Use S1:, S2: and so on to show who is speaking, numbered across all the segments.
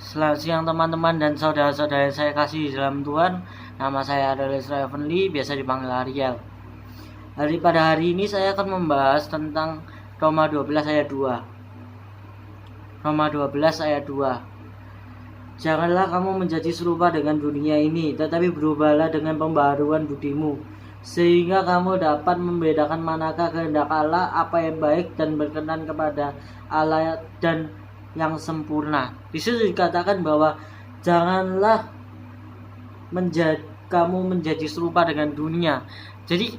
S1: Selamat siang teman-teman dan saudara-saudara yang saya kasih dalam Tuhan. Nama saya adalah Israel Evanly, biasa dipanggil Ariel. Pada hari ini saya akan membahas tentang Roma 12 ayat 2. Roma 12 ayat 2. Janganlah kamu menjadi serupa dengan dunia ini, tetapi berubahlah dengan pembaharuan budimu, sehingga kamu dapat membedakan manakah kehendak Allah, apa yang baik dan berkenan kepada Allah dan yang sempurna. Di situ dikatakan bahwa janganlah kamu menjadi serupa dengan dunia. Jadi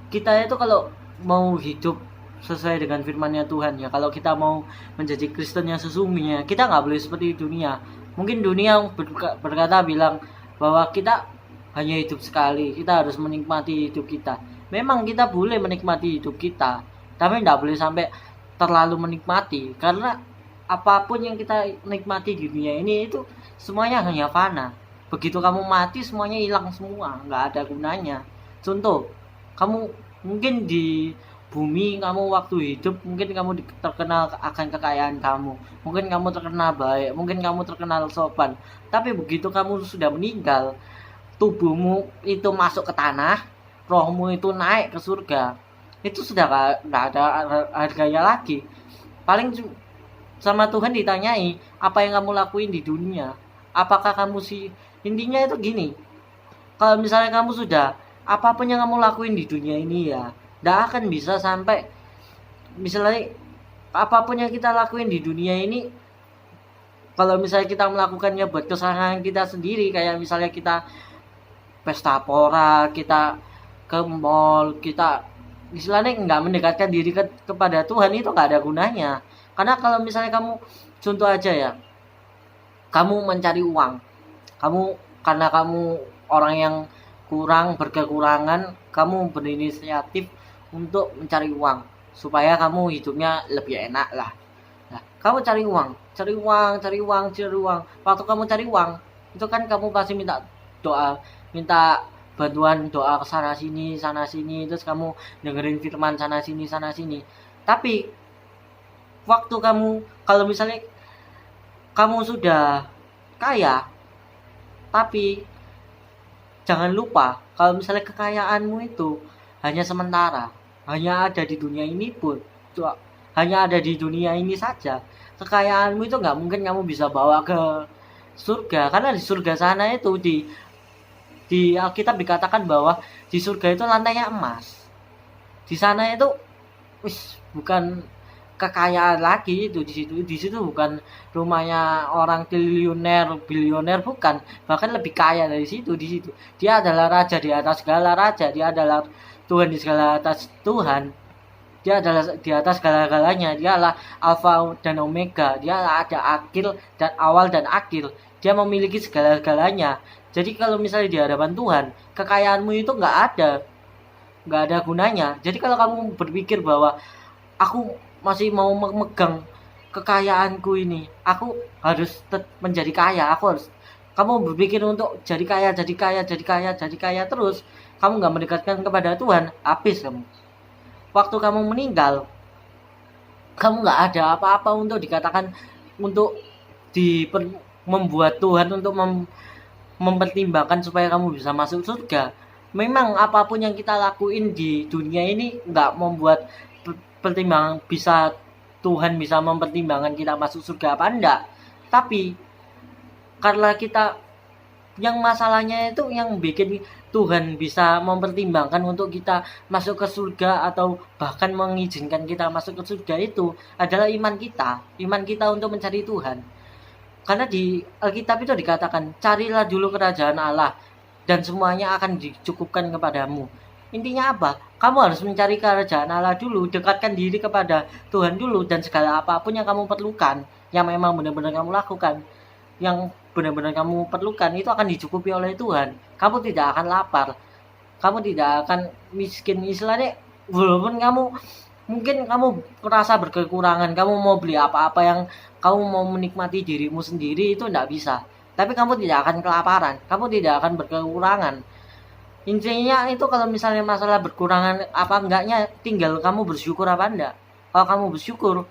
S1: kita itu kalau mau hidup sesuai dengan firman-Nya Tuhan, ya, kalau kita mau menjadi Kristen yang sesungguhnya, kita nggak boleh seperti dunia. Mungkin dunia berkata bilang bahwa kita hanya hidup sekali, kita harus menikmati hidup kita. Memang kita boleh menikmati hidup kita, tapi nggak boleh sampai terlalu menikmati, karena apapun yang kita nikmati di dunia ini itu semuanya hanya fana. Begitu kamu mati semuanya hilang semua, nggak ada gunanya. Contoh, kamu mungkin di bumi kamu waktu hidup mungkin kamu terkenal akan kekayaan kamu, mungkin kamu terkenal baik, mungkin kamu terkenal sopan. Tapi begitu kamu sudah meninggal, tubuhmu itu masuk ke tanah, rohmu itu naik ke surga, itu sudah nggak ada harganya lagi. Paling sama Tuhan ditanyai, apa yang kamu lakuin di dunia? Apakah kamu intinya itu gini, kalau misalnya kamu sudah, apapun yang kamu lakuin di dunia ini ya, tidak akan bisa sampai, misalnya apapun yang kita lakuin di dunia ini, kalau misalnya kita melakukannya buat kesenangan kita sendiri, kayak misalnya kita pesta pora, kita ke mall, kita istilahnya nggak mendekatkan diri kepada Tuhan, itu nggak ada gunanya. Karena kalau misalnya kamu, contoh aja ya, kamu mencari uang, karena kamu orang yang berkekurangan, kamu berinisiatif untuk mencari uang supaya kamu hidupnya lebih enak lah. Nah, kamu cari uang. Waktu kamu cari uang, itu kan kamu pasti minta doa, minta bantuan doa ke sana sini, terus kamu dengerin firman sana sini. Tapi waktu kamu, kalau misalnya kamu sudah kaya, tapi jangan lupa kalau misalnya kekayaanmu itu hanya sementara, hanya ada di dunia ini pun, hanya ada di dunia ini saja. Kekayaanmu itu nggak mungkin kamu bisa bawa ke surga, karena di surga sana itu di Alkitab dikatakan bahwa di surga itu lantainya emas. Di sana itu bukan kekayaan lagi, itu di situ bukan rumahnya orang triliuner, bilioner, bukan, bahkan lebih kaya dari situ. Di situ dia adalah raja di atas segala raja, dia adalah Tuhan di segala atas Tuhan, dia adalah di atas segala-galanya, dia adalah Alfa dan Omega, dia ada akhir dan awal dan akhir, dia memiliki segala-galanya. Jadi kalau misalnya di hadapan Tuhan, kekayaanmu itu nggak ada gunanya. Jadi kalau kamu berpikir bahwa aku masih mau memegang kekayaanku ini, aku harus menjadi kaya, kamu berpikir untuk jadi kaya terus, kamu nggak mendekatkan kepada Tuhan, habis kamu. Waktu kamu meninggal, kamu nggak ada apa-apa untuk dikatakan, untuk membuat Tuhan untuk mempertimbangkan supaya kamu bisa masuk surga. Memang apapun yang kita lakuin di dunia ini nggak membuat pertimbangan Tuhan bisa mempertimbangkan kita masuk surga apa enggak. Tapi karena kita, yang masalahnya itu yang bikin Tuhan bisa mempertimbangkan untuk kita masuk ke surga atau bahkan mengizinkan kita masuk ke surga itu adalah iman kita untuk mencari Tuhan. Karena di Alkitab itu dikatakan, carilah dulu kerajaan Allah dan semuanya akan dicukupkan kepadamu. Intinya apa? Kamu harus mencari kerajaan Allah dulu, dekatkan diri kepada Tuhan dulu, dan segala apapun yang kamu perlukan, yang memang benar-benar kamu lakukan, yang benar-benar kamu perlukan, itu akan dicukupi oleh Tuhan. Kamu tidak akan lapar, kamu tidak akan miskin. Istilahnya, walaupun mungkin kamu merasa berkekurangan, kamu mau beli apa-apa, yang kamu mau menikmati dirimu sendiri, itu tidak bisa. Tapi kamu tidak akan kelaparan, kamu tidak akan berkekurangan. Intinya itu kalau misalnya masalah berkurangan apa enggaknya, tinggal kamu bersyukur apa enggak. Kalau kamu bersyukur,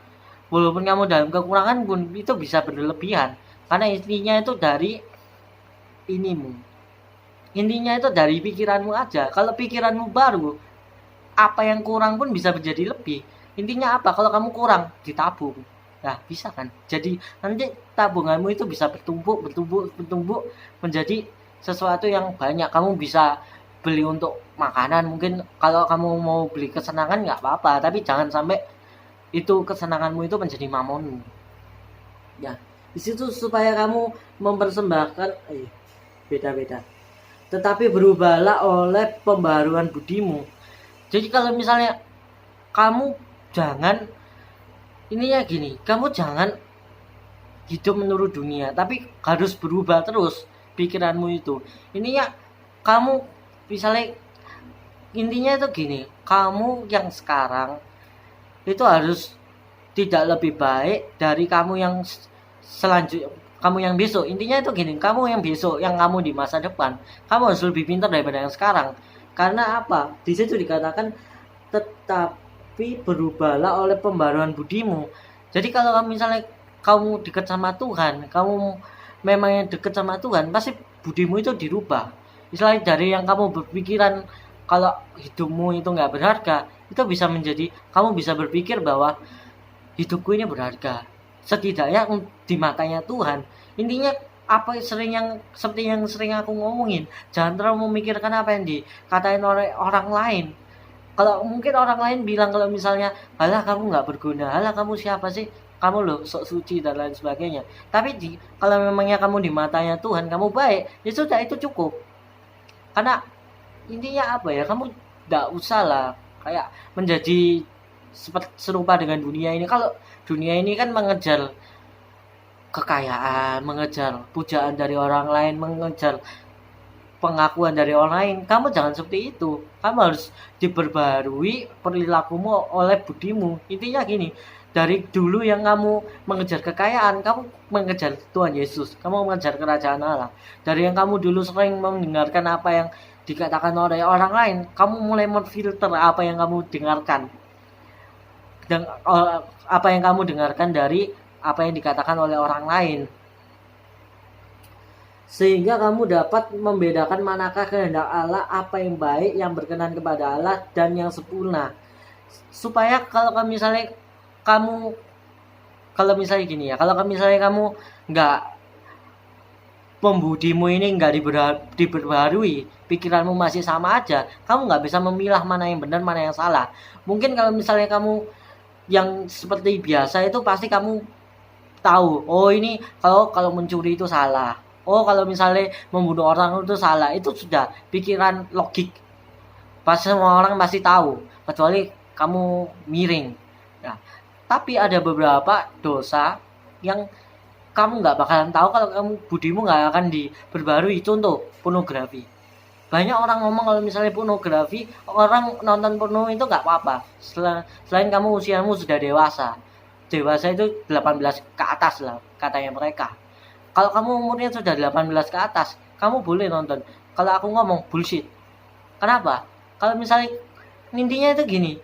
S1: walaupun kamu dalam kekurangan pun itu bisa berlebihan. Karena intinya itu dari intinya itu dari pikiranmu aja. Kalau pikiranmu baru, apa yang kurang pun bisa menjadi lebih. Intinya apa? Kalau kamu kurang, ditabung. Nah, bisa kan? Jadi nanti tabunganmu itu bisa bertumbuh menjadi sesuatu yang banyak. Kamu bisa beli untuk makanan, mungkin kalau kamu mau beli kesenangan nggak apa-apa, tapi jangan sampai itu kesenanganmu itu menjadi mamonmu. Ya, di situ supaya kamu mempersembahkan beda-beda. Tetapi berubahlah oleh pembaharuan budimu. Jadi kalau misalnya kamu jangan ininya gini, kamu jangan hidup menurut dunia, tapi harus berubah terus pikiranmu itu. Ininya kamu misalnya intinya itu gini, kamu yang sekarang itu harus tidak lebih baik dari kamu yang selanjutnya, kamu yang besok. Intinya itu gini, kamu yang besok, yang kamu di masa depan, kamu harus lebih pintar daripada yang sekarang. Karena apa? Di situ dikatakan tetapi berubahlah oleh pembaruan budimu. Jadi kalau misalnya kamu dekat sama Tuhan, kamu memang yang dekat sama Tuhan, pasti budimu itu dirubah. Misalnya dari yang kamu berpikiran kalau hidupmu itu nggak berharga, itu bisa menjadi kamu bisa berpikir bahwa hidupku ini berharga. Setidaknya di matanya Tuhan. Intinya apa seperti yang sering aku ngomongin, jangan terlalu memikirkan apa yang dikatain oleh orang lain. Kalau mungkin orang lain bilang kalau misalnya, alah kamu nggak berguna, alah kamu siapa sih, kamu loh sok suci dan lain sebagainya. Tapi kalau memangnya kamu di matanya Tuhan kamu baik, ya sudah itu cukup. Karena intinya apa ya, kamu nggak usah lah kayak menjadi serupa dengan dunia ini. Kalau dunia ini kan mengejar kekayaan, mengejar pujaan dari orang lain, mengejar pengakuan dari orang lain. Kamu jangan seperti itu. Kamu harus diperbarui perilakumu oleh budimu. Intinya gini, dari dulu yang kamu mengejar kekayaan, kamu mengejar Tuhan Yesus, kamu mengejar kerajaan Allah. Dari yang kamu dulu sering mendengarkan apa yang dikatakan oleh orang lain, kamu mulai memfilter apa yang kamu dengarkan. Dan apa yang kamu dengarkan dari apa yang dikatakan oleh orang lain. Sehingga kamu dapat membedakan manakah kehendak Allah, apa yang baik, yang berkenan kepada Allah, dan yang sempurna. Supaya kalau misalnya gini ya, kalau misalnya kamu nggak, pembudimu ini nggak diperbarui, pikiranmu masih sama aja, kamu nggak bisa memilah mana yang benar, mana yang salah. Mungkin kalau misalnya kamu yang seperti biasa itu pasti kamu tahu, oh ini kalau mencuri itu salah. Oh kalau misalnya membunuh orang itu salah, itu sudah pikiran logik. Pas semua orang pasti tahu, kecuali kamu miring. Nah, tapi ada beberapa dosa yang kamu nggak bakalan tahu kalau kamu budimu nggak akan diperbarui. Contoh pornografi. Banyak orang ngomong kalau misalnya pornografi, orang nonton porno itu nggak apa-apa. Selain kamu usiamu sudah dewasa. Dewasa itu 18 ke atas lah katanya mereka. Kalau kamu umurnya sudah 18 ke atas, kamu boleh nonton. Kalau aku ngomong bullshit. Kenapa? Kalau misalnya intinya itu gini,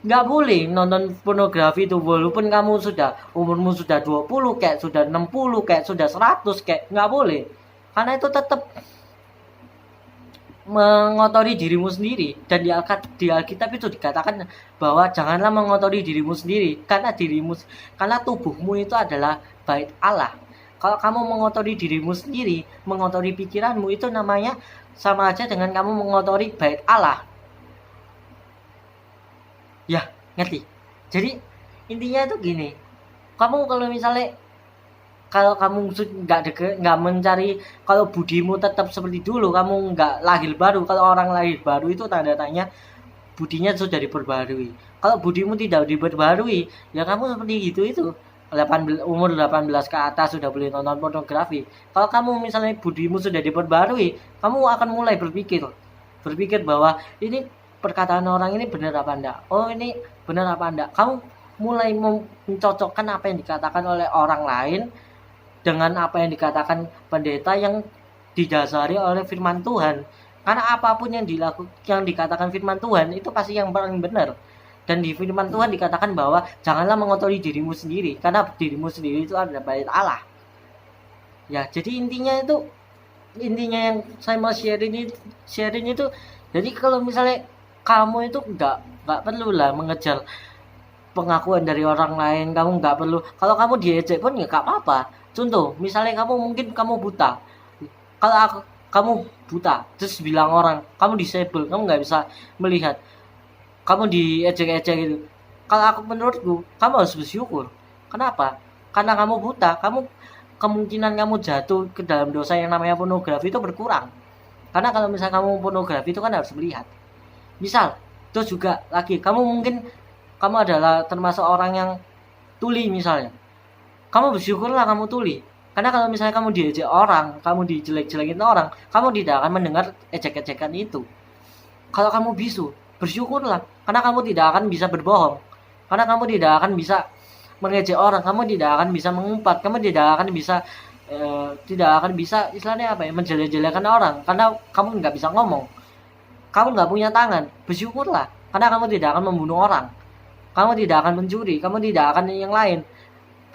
S1: nggak boleh nonton pornografi itu walaupun kamu umurmu sudah 20 kayak sudah 60 kayak sudah 100 kayak nggak boleh. Karena itu tetap mengotori dirimu sendiri, dan di Alkitab itu dikatakan bahwa janganlah mengotori dirimu sendiri karena tubuhmu itu adalah bait Allah. Kalau kamu mengotori dirimu sendiri, mengotori pikiranmu, itu namanya sama aja dengan kamu mengotori bait Allah. Ya, ngerti? Jadi intinya itu gini, kamu kalau kamu nggak mencari, kalau budimu tetap seperti dulu, kamu nggak lahir baru. Kalau orang lahir baru itu tanda tanya budinya sudah diperbarui. Kalau budimu tidak diperbarui, ya kamu seperti itu. Umur 18 ke atas sudah boleh nonton pornografi. Kalau kamu misalnya budimu sudah diperbarui, kamu akan mulai berpikir bahwa ini perkataan orang ini benar apa enggak. Oh ini benar apa enggak. Kamu mulai mencocokkan apa yang dikatakan oleh orang lain dengan apa yang dikatakan pendeta yang didasari oleh firman Tuhan. Karena apapun yang dikatakan firman Tuhan itu pasti yang paling benar. Dan di firman Tuhan dikatakan bahwa janganlah mengotori dirimu sendiri, karena dirimu sendiri itu adalah bait Allah. Ya, jadi intinya yang saya mau sharing itu, jadi kalau misalnya kamu itu nggak perlu lah mengejar pengakuan dari orang lain. Kamu nggak perlu, kalau kamu diejek pun ya nggak apa-apa. Contoh misalnya kamu mungkin kamu buta, kalau kamu buta terus bilang orang kamu disable, kamu nggak bisa melihat, kamu diejek-ejek gitu, kalau aku menurutku kamu harus bersyukur. Kenapa? Karena kamu buta, kemungkinan kamu jatuh ke dalam dosa yang namanya pornografi itu berkurang. Karena kalau misalnya kamu pornografi itu kan harus melihat. Misal, terus juga lagi, kamu adalah termasuk orang yang tuli misalnya. Kamu bersyukurlah kamu tuli. Karena kalau misalnya kamu diejek orang, kamu dijelek-jelekin orang, kamu tidak akan mendengar ejek-ejekan itu. Kalau kamu bisu, bersyukurlah. Karena kamu tidak akan bisa berbohong. Karena kamu tidak akan bisa mengejek orang, kamu tidak akan bisa mengumpat, kamu tidak akan bisa istilahnya apa ya, menjelek-jelekan orang. Karena kamu nggak bisa ngomong. Kamu nggak punya tangan, bersyukurlah. Karena kamu tidak akan membunuh orang. Kamu tidak akan mencuri, kamu tidak akan yang lain.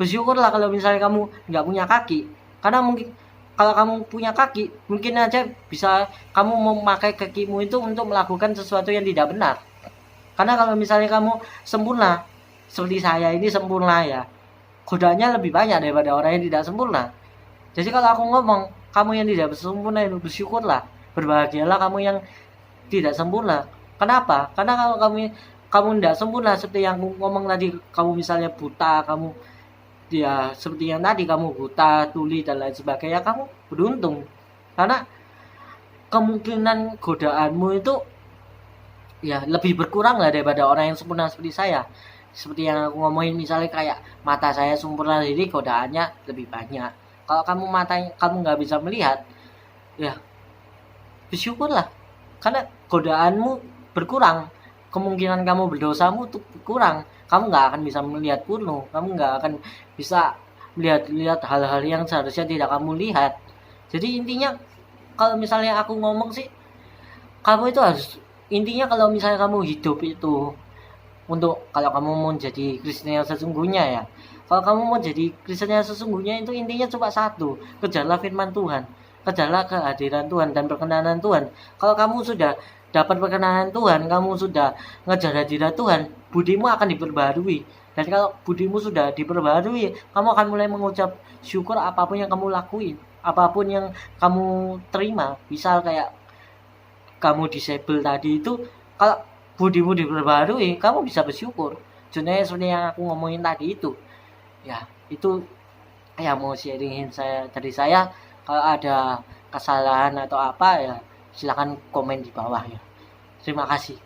S1: Bersyukurlah kalau misalnya kamu nggak punya kaki. Karena mungkin kalau kamu punya kaki, mungkin aja bisa kamu memakai kakimu itu untuk melakukan sesuatu yang tidak benar. Karena kalau misalnya kamu sempurna, seperti saya ini sempurna ya, godaannya lebih banyak daripada orang yang tidak sempurna. Jadi kalau aku ngomong, kamu yang tidak sempurna itu bersyukurlah, berbahagialah kamu yang tidak sempurna. Kenapa? Karena kalau kamu tidak sempurna, seperti yang aku ngomong tadi, kamu misalnya buta, kamu ya seperti yang tadi kamu buta, tuli dan lain sebagainya, kamu beruntung. Karena kemungkinan godaanmu itu ya lebih berkurang lah daripada orang yang sempurna seperti saya. Seperti yang aku ngomongin, misalnya kayak mata saya sempurna, jadi godaannya lebih banyak. Kalau kamu nggak bisa melihat, ya bersyukurlah. Karena godaanmu berkurang, kemungkinan kamu berdosamu tuh berkurang. Kamu nggak akan bisa melihat porno, kamu nggak akan bisa melihat hal-hal yang seharusnya tidak kamu lihat. Jadi intinya kalau misalnya aku ngomong sih, kamu itu harus, intinya kalau misalnya kamu hidup itu untuk, kalau kamu mau jadi Kristen yang sesungguhnya ya, kalau kamu mau jadi Kristen yang sesungguhnya itu intinya cuma satu, kejarlah firman Tuhan, kejarlah kehadiran Tuhan dan perkenanan Tuhan. Kalau kamu sudah dapat perkenanan Tuhan, kamu sudah ngejar hadirat Tuhan, budimu akan diperbarui. Dan kalau budimu sudah diperbarui, kamu akan mulai mengucap syukur apapun yang kamu lakuin, apapun yang kamu terima. Misal kayak kamu disable tadi itu, kalau budimu diperbarui, kamu bisa bersyukur. Contohnya seperti yang aku ngomongin tadi itu. Ya, itu yang mau sharingin dari saya. Kalau ada kesalahan atau apa ya, silakan komen di bawah ya. Terima kasih.